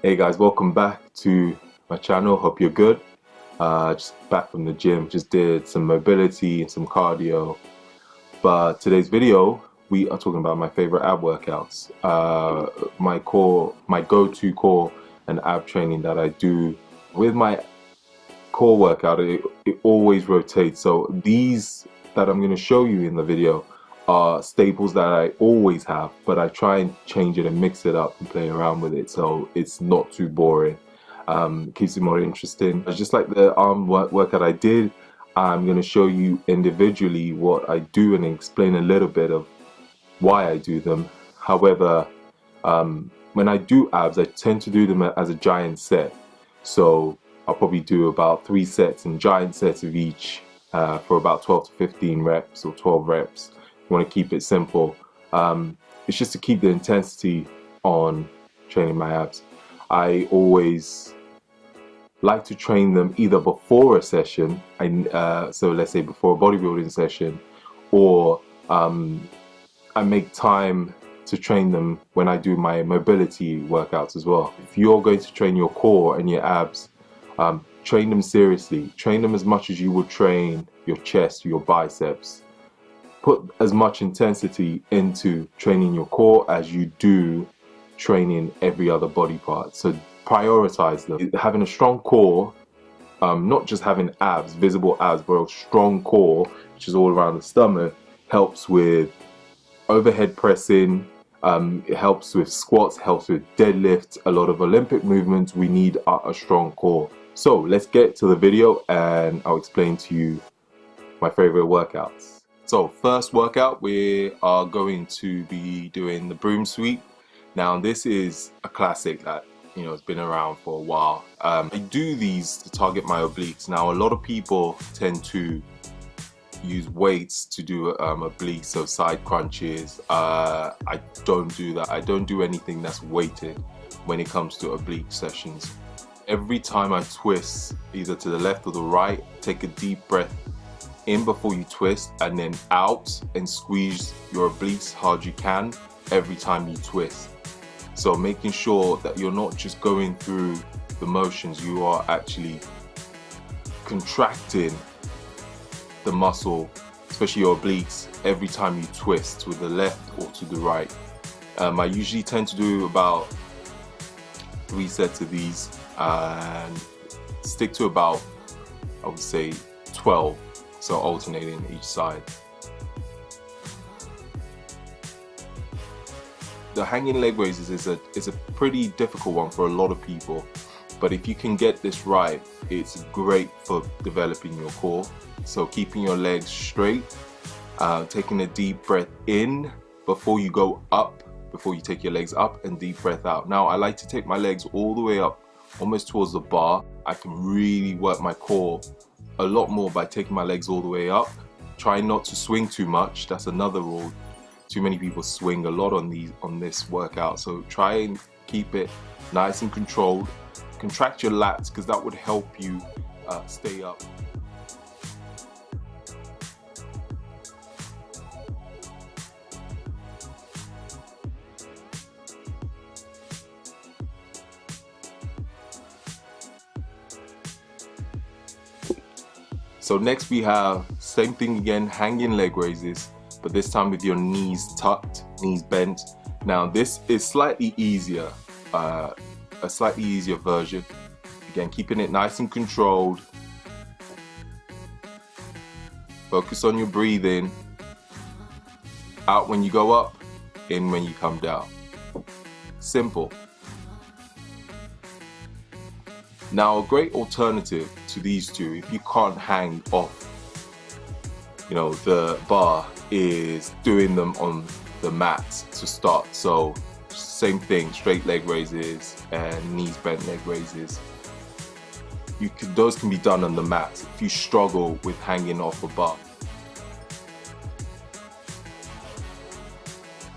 Hey guys, welcome back to my channel. Hope you're good. Just back from the gym, just did some mobility and some cardio. But today's video, we are talking about my favorite ab workouts. My go-to core and ab training that I do with my core workout. It always rotates. So these that I'm going to show you in the video are staples that I always have, but I try and change it and mix it up and play around with it so it's not too boring. Keeps it more interesting. Just like the arm workout I did, I'm going to show you individually what I do and explain a little bit of why I do them. However, when I do abs, I tend to do them as a giant set. So I'll probably do about 3 sets and giant sets of each for about 12 to 15 reps or 12 reps. You want to keep it simple. It's just to keep the intensity on training my abs. I always like to train them either before a session, so let's say before a bodybuilding session, or I make time to train them when I do my mobility workouts as well. If you're going to train your core and your abs, train them seriously. Train them as much as you would train your chest, your biceps. Put as much intensity into training your core as you do training every other body part. So prioritize them. Having a strong core, not just having abs, visible abs, but a strong core, which is all around the stomach, helps with overhead pressing, it helps with squats, helps with deadlifts. A lot of Olympic movements, we need a strong core. So let's get to the video and I'll explain to you my favorite workouts. So first workout, we are going to be doing the broom sweep. Now this is a classic that it's been around for a while. I do these to target my obliques. Now a lot of people tend to use weights to do obliques, so side crunches. I don't do that. I don't do anything that's weighted when it comes to oblique sessions. Every time I twist, either to the left or the right, take a deep breath in before you twist, and then out and squeeze your obliques hard you can every time you twist. So making sure that you're not just going through the motions, you are actually contracting the muscle, especially your obliques, every time you twist to the left or to the right. I usually tend to do about 3 sets of these and stick to about, I would say, 12, so alternating each side. The hanging leg raises is a pretty difficult one for a lot of people, but if you can get this right, it's great for developing your core. So keeping your legs straight, taking a deep breath in before you go up, before you take your legs up, and deep breath out. Now I like to take my legs all the way up, almost towards the bar. I can really work my core a lot more by taking my legs all the way up. Try not to swing too much. That's another rule. Too many people swing a lot on this workout, so try and keep it nice and controlled. Contract your lats because that would help you stay up. So next we have same thing again, hanging leg raises, but this time with your knees tucked, knees bent. Now this is slightly easier, a slightly easier version. Again, keeping it nice and controlled. Focus on your breathing. Out when you go up, in when you come down. Simple. Now a great alternative to these two, if you can't hang off the bar, is doing them on the mat to start. So same thing, straight leg raises and knees bent leg raises. Those can be done on the mat if you struggle with hanging off a bar.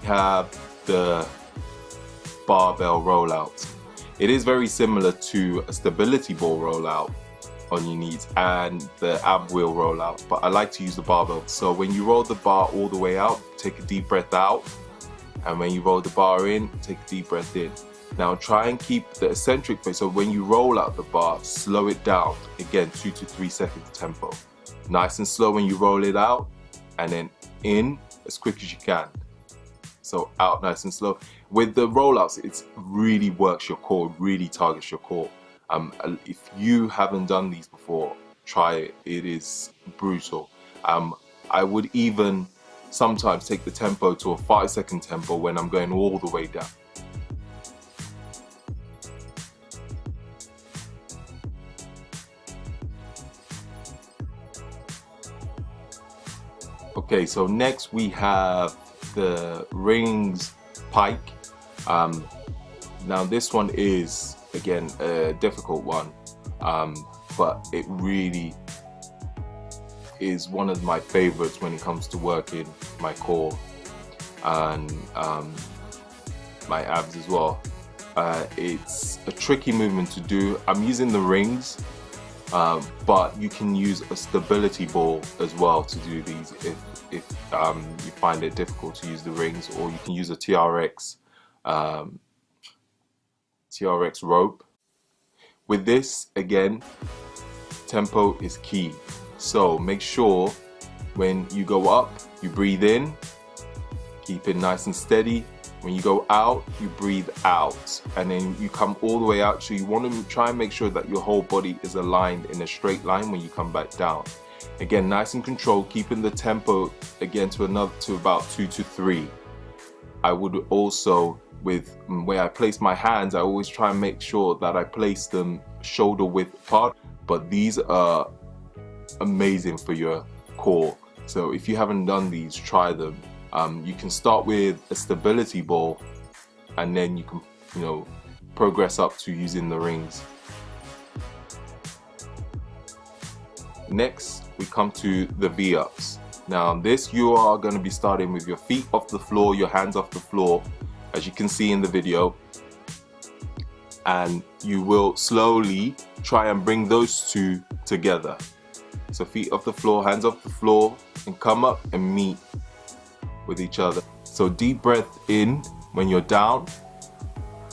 We have the barbell rollout. It is very similar to a stability ball rollout on your knees and the ab wheel rollout, but I like to use the barbell. So when you roll the bar all the way out, take a deep breath out, and when you roll the bar in, take a deep breath in. Now try and keep the eccentric phase, so when you roll out the bar, slow it down, again 2 to 3 seconds tempo. Nice and slow when you roll it out, and then in as quick as you can. So out nice and slow. With the rollouts, it really works your core, really targets your core. If you haven't done these before, try it. It is brutal. I would even sometimes take the tempo to a 5-second tempo when I'm going all the way down. Okay, so next we have the rings pike. Now this one is again a difficult one, but it really is one of my favorites when it comes to working my core and my abs as well. It's a tricky movement to do. I'm using the rings, but you can use a stability ball as well to do these if you find it difficult to use the rings, or you can use a TRX rope. With this, again, tempo is key. So make sure when you go up, you breathe in, keep it nice and steady. When you go out, you breathe out, and then you come all the way out. So you want to try and make sure that your whole body is aligned in a straight line when you come back down. Again, nice and controlled, keeping the tempo again to about 2 to 3. I would also, with where I place my hands, I always try and make sure that I place them shoulder width apart. But these are amazing for your core. So if you haven't done these, try them. You can start with a stability ball, and then you can, progress up to using the rings. Next, we come to the V-ups. Now this, you are going to be starting with your feet off the floor, your hands off the floor, as you can see in the video, and you will slowly try and bring those two together. So feet off the floor, hands off the floor, and come up and meet with each other. So deep breath in when you're down,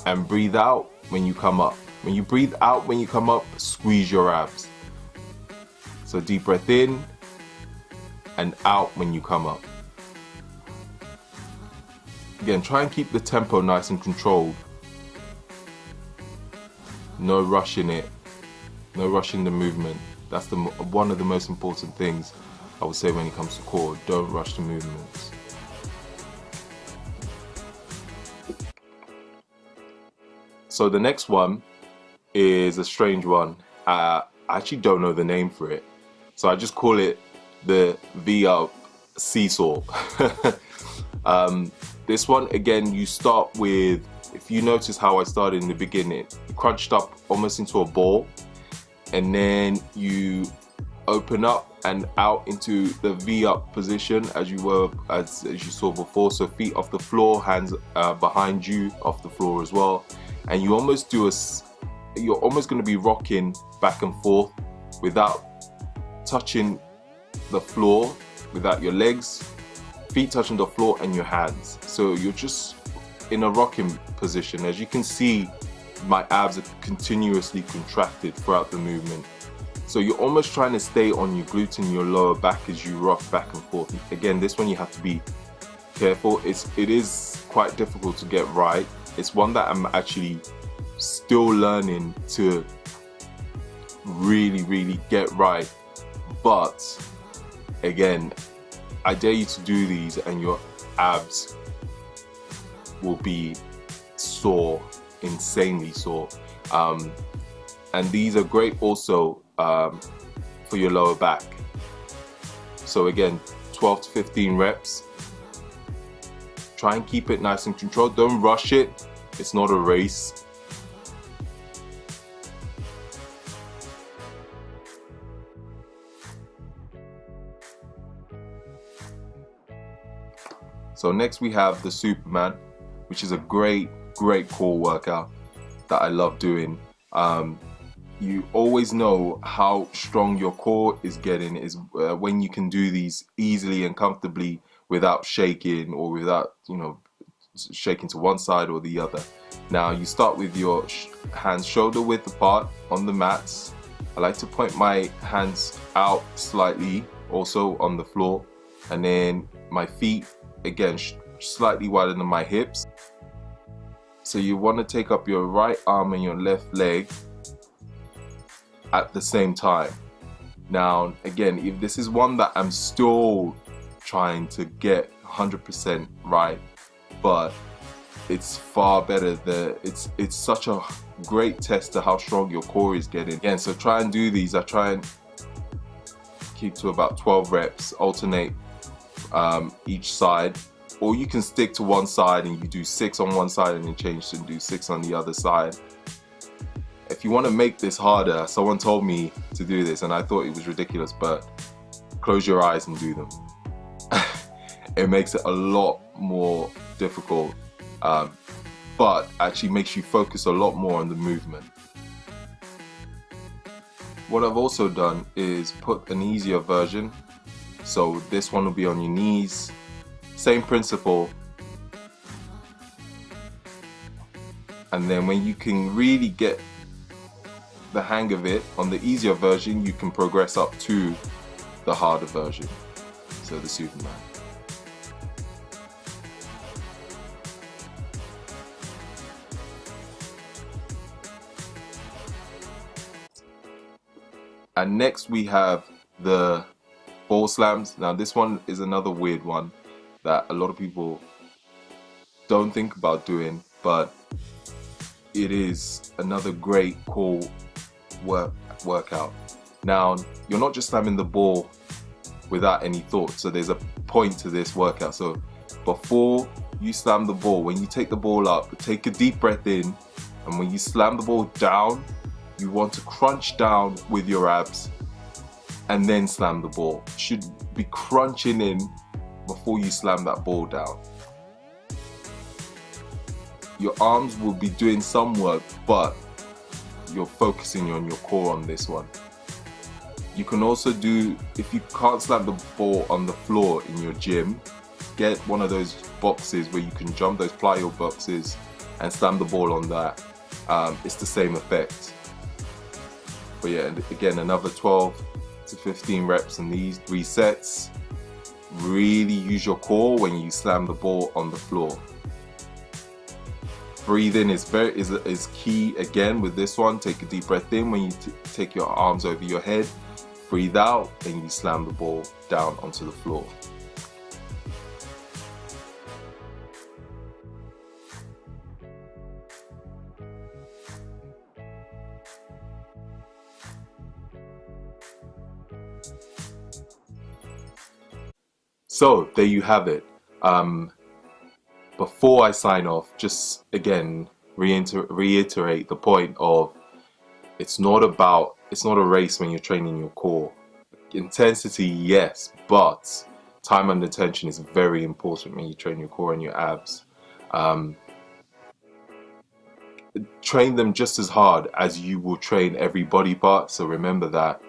and breathe out when you come up. When you breathe out when you come up, squeeze your abs. So deep breath in and out when you come up. Again, try and keep the tempo nice and controlled. No rushing it, no rushing the movement. That's one of the most important things I would say when it comes to core. Don't rush the movements. So the next one is a strange one. I actually don't know the name for it, so I just call it the V-up seesaw. This one, again, you start with, if you notice how I started in the beginning, crunched up almost into a ball, and then you open up and out into the V-up position as you you saw before. So feet off the floor, hands behind you off the floor as well, and you almost do you're almost going to be rocking back and forth without touching the floor, without your legs, feet touching the floor, and your hands. So you're just in a rocking position. As you can see, my abs are continuously contracted throughout the movement. So you're almost trying to stay on your glutes and your lower back as you rock back and forth. Again, this one you have to be careful. It is quite difficult to get right. It's one that I'm actually still learning to really get right. But again, I dare you to do these and your abs will be sore, insanely sore. And these are great also for your lower back. So again, 12 to 15 reps. Try and keep it nice and controlled. Don't rush it. It's not a race. So next we have the Superman, which is a great core workout that I love doing. You always know how strong your core is getting is when you can do these easily and comfortably without shaking, or without shaking to one side or the other. Now you start with your hands shoulder width apart on the mats. I like to point my hands out slightly also on the floor, and then my feet again slightly wider than my hips. So you want to take up your right arm and your left leg at the same time. Now again, if this is one that I'm still trying to get 100% right, but it's far better. It's such a great test to how strong your core is getting. Again, so try and do these. I try and keep to about 12 reps, alternate each side, or you can stick to one side and you do 6 on one side and then change and do 6 on the other side. If you want to make this harder, someone told me to do this and I thought it was ridiculous, but close your eyes and do them. It makes it a lot more difficult, but actually makes you focus a lot more on the movement. What I've also done is put an easier version. So this one will be on your knees. Same principle. And then when you can really get the hang of it on the easier version, you can progress up to the harder version. So the Superman. And next we have the ball slams. Now this one is another weird one that a lot of people don't think about doing, but it is another great core workout. Now you're not just slamming the ball without any thought, so there's a point to this workout. So before you slam the ball, when you take the ball up, take a deep breath in, and when you slam the ball down, you want to crunch down with your abs and then slam the ball. You should be crunching in before you slam that ball down. Your arms will be doing some work, but you're focusing on your core on this one. You can also do, if you can't slam the ball on the floor in your gym, get one of those boxes where you can jump, those plyo boxes, and slam the ball on that. It's the same effect. But yeah, and again, another 12 to 15 reps in these 3 sets. Really use your core when you slam the ball on the floor. Breathing is key again with this one. Take a deep breath in when you take your arms over your head. Breathe out and you slam the ball down onto the floor. So there you have it. Before I sign off, just again reiterate the point of it's not a race when you're training your core. Intensity, yes, but time under tension is very important when you train your core and your abs. Train them just as hard as you will train every body part, so remember that.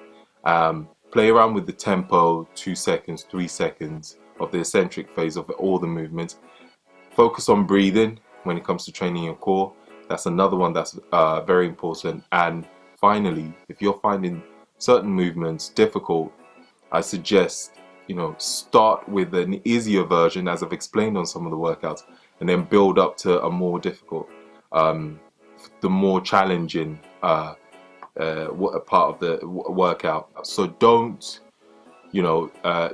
Play around with the tempo, 2 seconds, 3 seconds of the eccentric phase of all the movements. Focus on breathing when it comes to training your core. That's another one that's very important. And finally, if you're finding certain movements difficult, I suggest, start with an easier version, as I've explained on some of the workouts, and then build up to a more difficult, the more challenging part of the workout. So don't,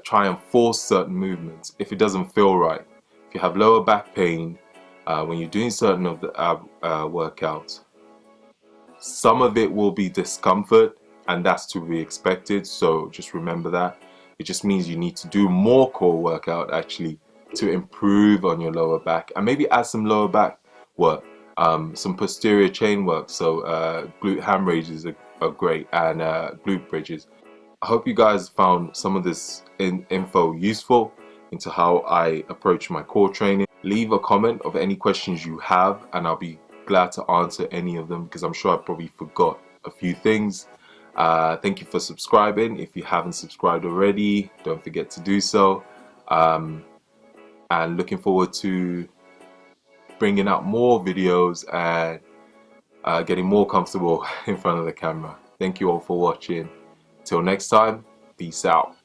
try and force certain movements if it doesn't feel right. If you have lower back pain when you're doing certain of the workouts, some of it will be discomfort, and that's to be expected. So just remember that. It just means you need to do more core workout actually to improve on your lower back, and maybe add some lower back work, some posterior chain work. So glute ham raises are great, and glute bridges. I hope you guys found some of this info useful into how I approach my core training. Leave a comment of any questions you have, and I'll be glad to answer any of them, because I'm sure I probably forgot a few things. Thank you for subscribing. If you haven't subscribed already, don't forget to do so. And looking forward to bringing out more videos and getting more comfortable in front of the camera. Thank you all for watching. Till next time, peace out.